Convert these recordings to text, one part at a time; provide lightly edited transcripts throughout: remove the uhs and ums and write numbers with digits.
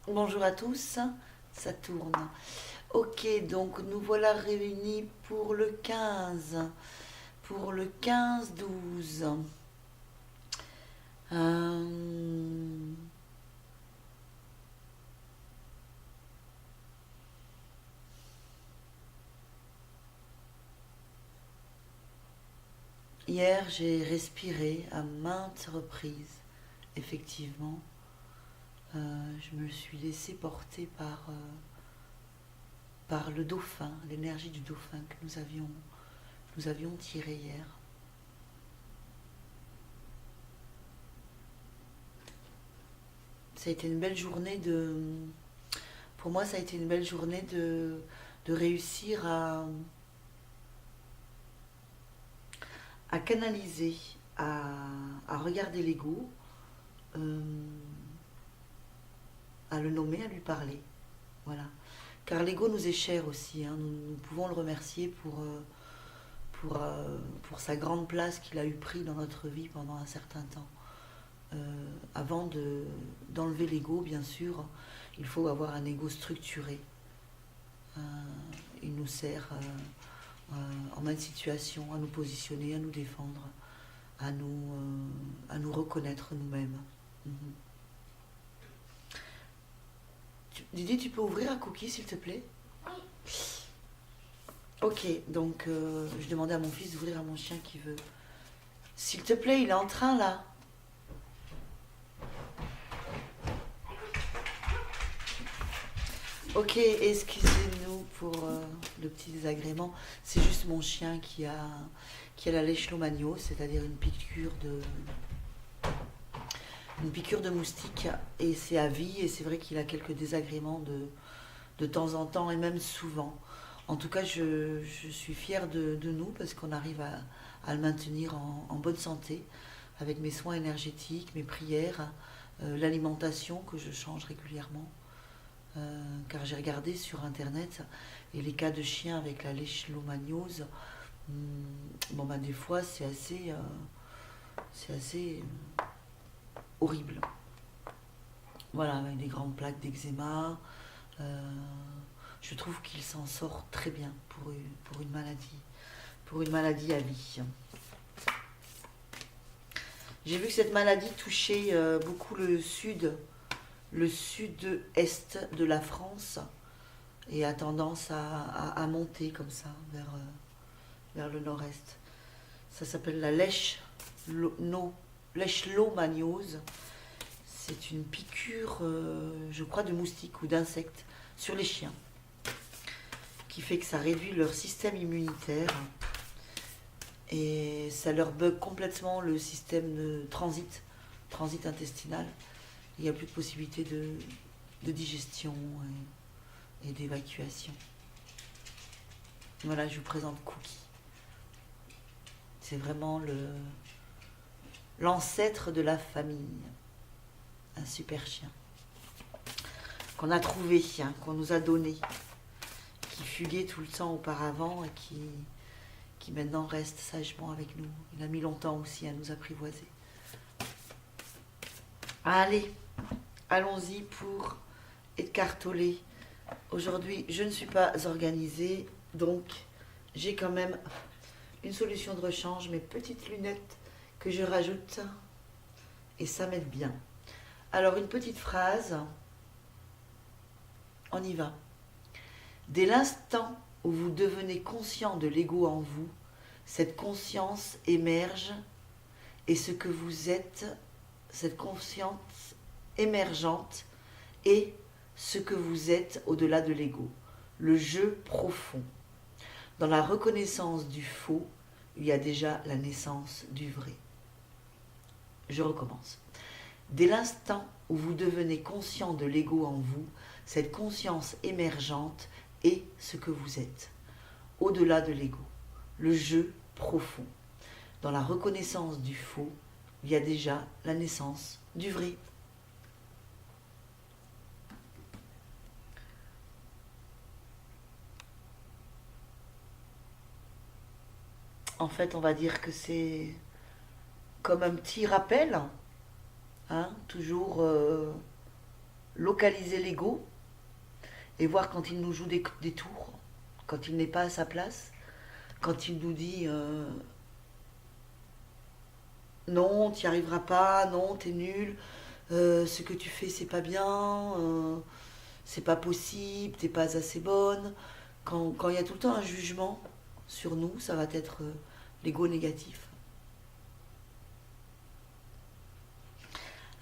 Bonjour à tous, ça tourne. Ok, donc nous voilà réunis pour le 15. Pour le 15-12. Euh, Hier, j'ai respiré à maintes reprises. Effectivement, je me suis laissée porter par le dauphin, l'énergie du dauphin que nous avions tiré hier. Ça a été une belle journée pour moi, ça a été une belle journée de réussir à canaliser, à regarder l'ego, euh, à le nommer, à lui parler. Voilà. Car l'ego nous est cher aussi. Hein. Nous pouvons le remercier pour sa grande place qu'il a eu pris dans notre vie pendant un certain temps. Avant d'enlever l'ego, bien sûr, il faut avoir un ego structuré. Euh, il nous sert en main de situation à nous positionner, à nous défendre, à nous reconnaître nous-mêmes. Mhm. Didi, tu peux ouvrir un cookie, s'il te plaît? Ok, donc je demandais à mon fils d'ouvrir à mon chien qui veut. S'il te plaît, il est en train là. Ok, excusez-nous pour le petit désagrément. C'est juste mon chien qui a la leishmaniose, c'est-à-dire une piqûre de moustique, et c'est à vie, et c'est vrai qu'il a quelques désagréments de temps en temps, et même souvent. En tout cas, je suis fière de nous parce qu'on arrive à le maintenir en bonne santé avec mes soins énergétiques, mes prières, l'alimentation que je change régulièrement. Car j'ai regardé sur internet et les cas de chiens avec la leishmaniose, bon ben des fois c'est assez horrible. Voilà, avec des grandes plaques d'eczéma. euh, je trouve qu'il s'en sort très bien pour une maladie à vie. J'ai vu que cette maladie touchait beaucoup le sud-est de la France et a tendance à monter comme ça vers le nord-est. Ça s'appelle la leishmaniose. C'est une piqûre, je crois, de moustique ou d'insecte sur les chiens, qui fait que ça réduit leur système immunitaire et ça leur bug complètement le système de transit intestinal. Il n'y a plus de possibilité de digestion et d'évacuation. Voilà, je vous présente Cookie. C'est vraiment l'ancêtre de la famille. Un super chien qu'on a trouvé, hein, qu'on nous a donné, qui fuguait tout le temps auparavant et qui maintenant reste sagement avec nous. Il a mis longtemps aussi à nous apprivoiser. Allez, allons-y pour écartoler. Aujourd'hui, je ne suis pas organisée, donc j'ai quand même une solution de rechange, mes petites lunettes que je rajoute, et ça m'aide bien. Alors, une petite phrase, on y va. Dès l'instant où vous devenez conscient de l'ego en vous, cette conscience émerge et ce que vous êtes, cette conscience émergente est ce que vous êtes au-delà de l'ego, le jeu profond. Dans la reconnaissance du faux, il y a déjà la naissance du vrai. Je recommence. Dès l'instant où vous devenez conscient de l'ego en vous, cette conscience émergente est ce que vous êtes, au-delà de l'ego, le jeu profond. Dans la reconnaissance du faux, il y a déjà la naissance du vrai. En fait, on va dire que c'est comme un petit rappel, hein, toujours localiser l'ego et voir quand il nous joue des tours, quand il n'est pas à sa place, quand il nous dit non, tu n'y arriveras pas, non, t'es nul, ce que tu fais c'est pas bien, c'est pas possible, t'es pas assez bonne. Quand il y a tout le temps un jugement sur nous, ça va être l'ego négatif.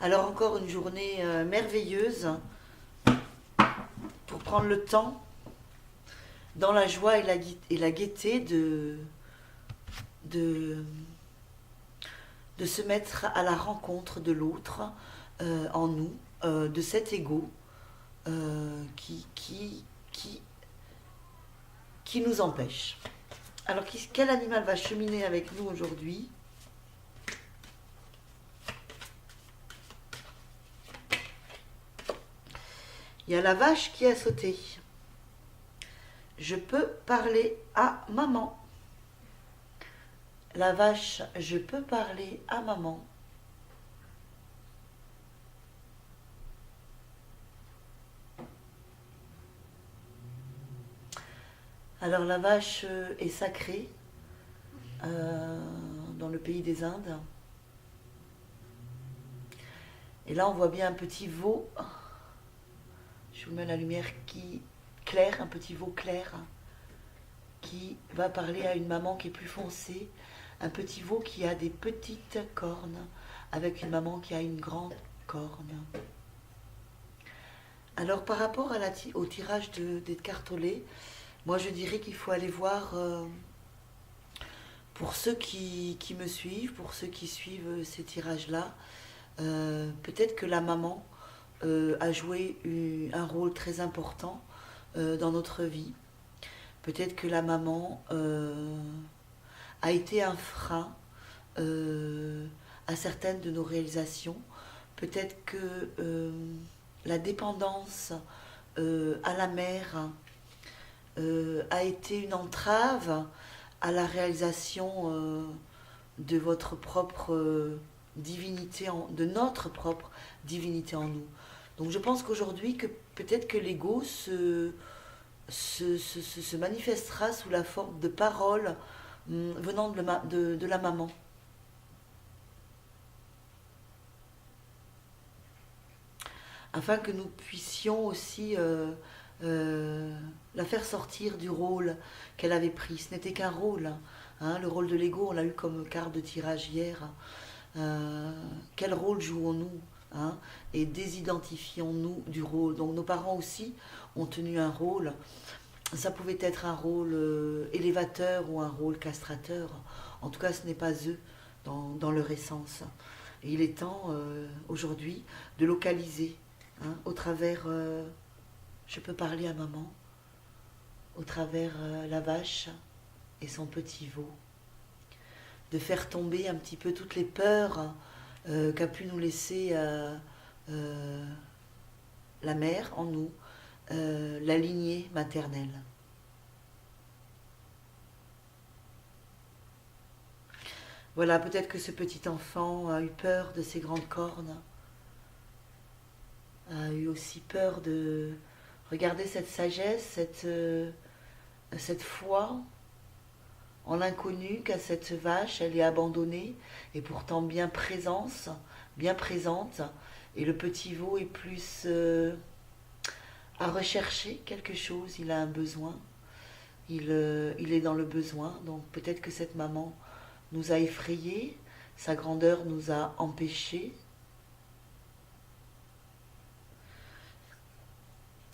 Alors encore une journée merveilleuse pour prendre le temps dans la joie et la gaieté de, de se mettre à la rencontre de l'autre en nous, de cet ego qui nous empêche. Alors quel animal va cheminer avec nous aujourd'hui? Il y a la vache qui a sauté. Je peux parler à maman. La vache, je peux parler à maman. Alors la vache est sacrée dans le pays des Indes. Et là on voit bien un petit veau. Je vous mets la lumière claire, un petit veau clair qui va parler à une maman qui est plus foncée. Un petit veau qui a des petites cornes avec une maman qui a une grande corne. Alors par rapport au tirage des cartes au lait, moi je dirais qu'il faut aller voir, pour ceux qui me suivent, pour ceux qui suivent ces tirages-là, peut-être que la maman a joué un rôle très important dans notre vie. Peut-être que la maman a été un frein à certaines de nos réalisations. Peut-être que la dépendance à la mère a été une entrave à la réalisation de votre propre divinité, de notre propre divinité en nous. Donc je pense qu'aujourd'hui, que peut-être que l'ego se manifestera sous la forme de paroles venant de la maman. Afin que nous puissions aussi la faire sortir du rôle qu'elle avait pris. Ce n'était qu'un rôle. Hein, le rôle de l'ego, on l'a eu comme carte de tirage hier. Quel rôle jouons-nous, hein, et désidentifions-nous du rôle. Donc nos parents aussi ont tenu un rôle. Ça pouvait être un rôle élévateur ou un rôle castrateur. En tout cas, ce n'est pas eux dans leur essence. Et il est temps aujourd'hui de localiser, hein, au travers, je peux parler à maman, au travers la vache et son petit veau, de faire tomber un petit peu toutes les peurs qu'a pu nous laisser la mère en nous, la lignée maternelle. Voilà, peut-être que ce petit enfant a eu peur de ses grandes cornes, a eu aussi peur de regarder cette sagesse, cette foi en l'inconnu, qu'à cette vache, elle est abandonnée, et pourtant bien présente, et le petit veau est plus à rechercher quelque chose, il a un besoin, il est dans le besoin, donc peut-être que cette maman nous a effrayés, sa grandeur nous a empêchés.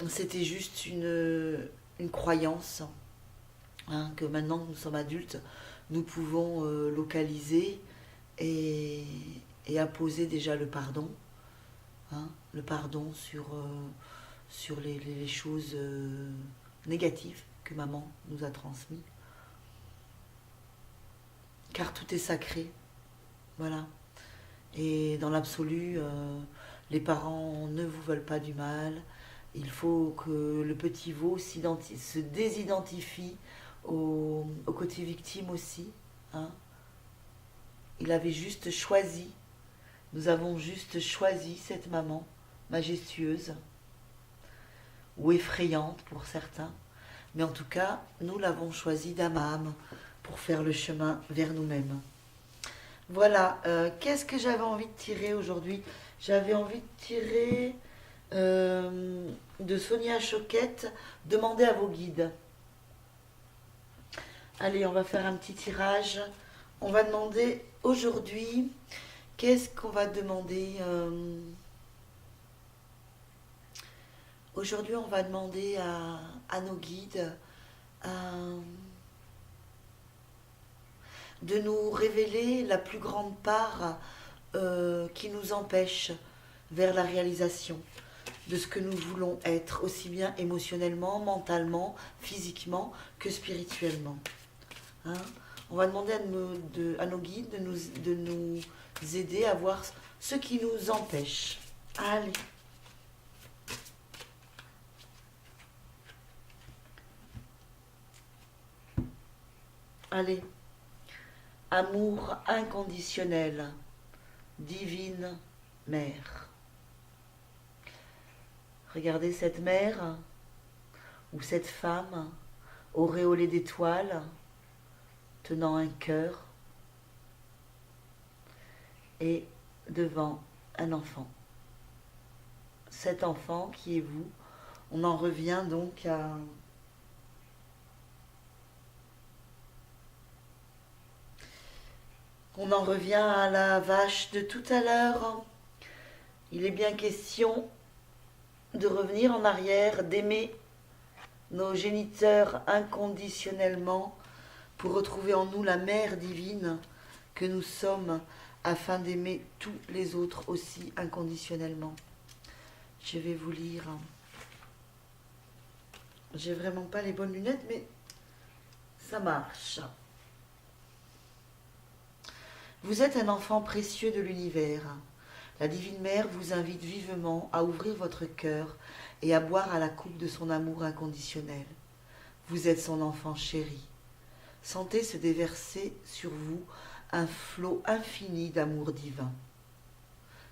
C'était juste une croyance, hein, que maintenant que nous sommes adultes, nous pouvons localiser et apposer déjà le pardon, hein, le pardon sur les choses négatives que maman nous a transmises. Car tout est sacré, voilà. Et dans l'absolu, les parents ne vous veulent pas du mal. Il faut que le petit veau se désidentifie au côté victime aussi, hein. Il avait juste choisi, nous avons juste choisi cette maman majestueuse, ou effrayante pour certains. Mais en tout cas, nous l'avons choisi d'âme à âme pour faire le chemin vers nous-mêmes. Voilà, qu'est-ce que j'avais envie de tirer aujourd'hui? J'avais envie de tirer de Sonia Choquette, demandez à vos guides. Allez, on va faire un petit tirage. On va demander aujourd'hui, qu'est-ce qu'on va demander aujourd'hui, on va demander à nos guides de nous révéler la plus grande part qui nous empêche vers la réalisation de ce que nous voulons être, aussi bien émotionnellement, mentalement, physiquement que spirituellement. Hein? On va demander à nos guides de nous aider à voir ce qui nous empêche. Allez. Allez. Amour inconditionnel, divine mère. Regardez cette mère ou cette femme auréolée d'étoiles, tenant un cœur et devant un enfant. Cet enfant qui est vous, on en revient donc à la vache de tout à l'heure. Il est bien question de revenir en arrière, d'aimer nos géniteurs inconditionnellement pour retrouver en nous la mère divine que nous sommes afin d'aimer tous les autres aussi inconditionnellement. Je vais vous lire. J'ai vraiment pas les bonnes lunettes, mais ça marche. Vous êtes un enfant précieux de l'univers. La Divine Mère vous invite vivement à ouvrir votre cœur et à boire à la coupe de son amour inconditionnel. Vous êtes son enfant chéri. Sentez se déverser sur vous un flot infini d'amour divin.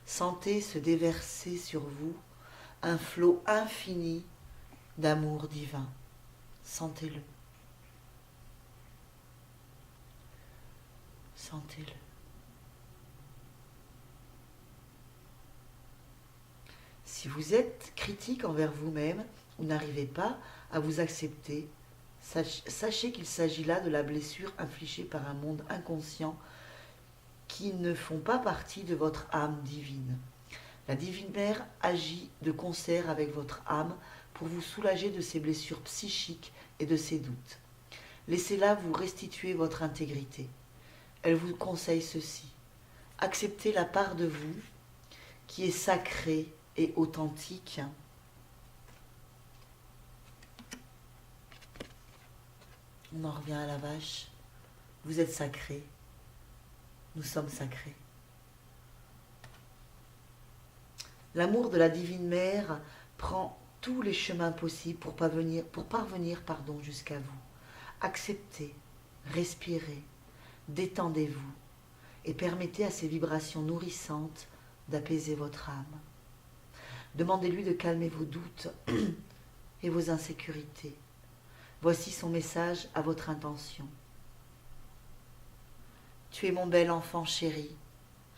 Sentez se déverser sur vous un flot infini d'amour divin. Sentez-le. Sentez-le. Si vous êtes critique envers vous-même ou n'arrivez pas à vous accepter, sachez qu'il s'agit là de la blessure infligée par un monde inconscient qui ne font pas partie de votre âme divine. La Divine Mère agit de concert avec votre âme pour vous soulager de ces blessures psychiques et de ces doutes. Laissez-la vous restituer votre intégrité. Elle vous conseille ceci. Acceptez la part de vous qui est sacrée et authentique. On en revient à la vache. Vous êtes sacré. Nous sommes sacrés. L'amour de la Divine Mère prend tous les chemins possibles pour parvenir jusqu'à vous. Acceptez, respirez, détendez-vous et permettez à ces vibrations nourrissantes d'apaiser votre âme. Demandez-lui de calmer vos doutes et vos insécurités. Voici son message à votre intention. Tu es mon bel enfant chéri,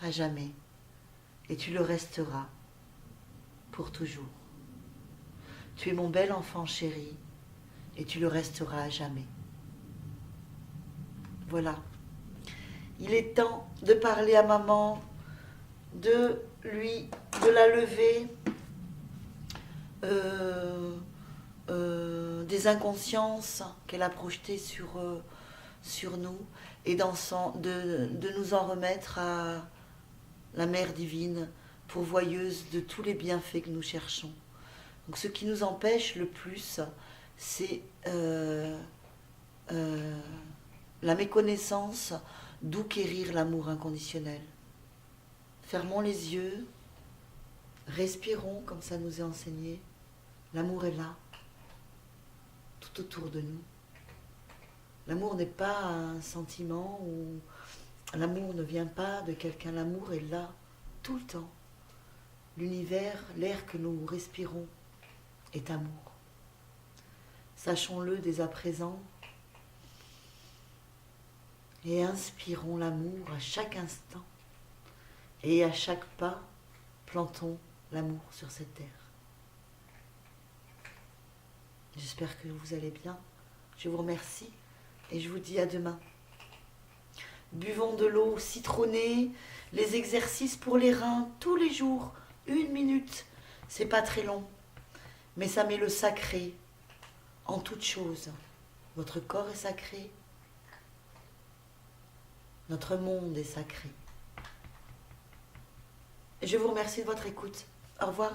à jamais, et tu le resteras pour toujours. Tu es mon bel enfant chéri, et tu le resteras à jamais. Voilà. Il est temps de parler à maman, de la lever des inconsciences qu'elle a projetées sur nous et de nous en remettre à la Mère divine, pourvoyeuse de tous les bienfaits que nous cherchons. Donc ce qui nous empêche le plus, c'est la méconnaissance d'où quérir l'amour inconditionnel. Fermons les yeux, respirons comme ça nous est enseigné. L'amour est là, tout autour de nous. L'amour n'est pas un sentiment ou l'amour ne vient pas de quelqu'un. L'amour est là, tout le temps. L'univers, l'air que nous respirons est amour. Sachons-le dès à présent. Et inspirons l'amour à chaque instant. Et à chaque pas, plantons l'amour sur cette terre. J'espère que vous allez bien. Je vous remercie et je vous dis à demain. Buvons de l'eau citronnée, les exercices pour les reins tous les jours, 1 minute. C'est pas très long, mais ça met le sacré en toute chose. Votre corps est sacré, notre monde est sacré. Je vous remercie de votre écoute. Au revoir.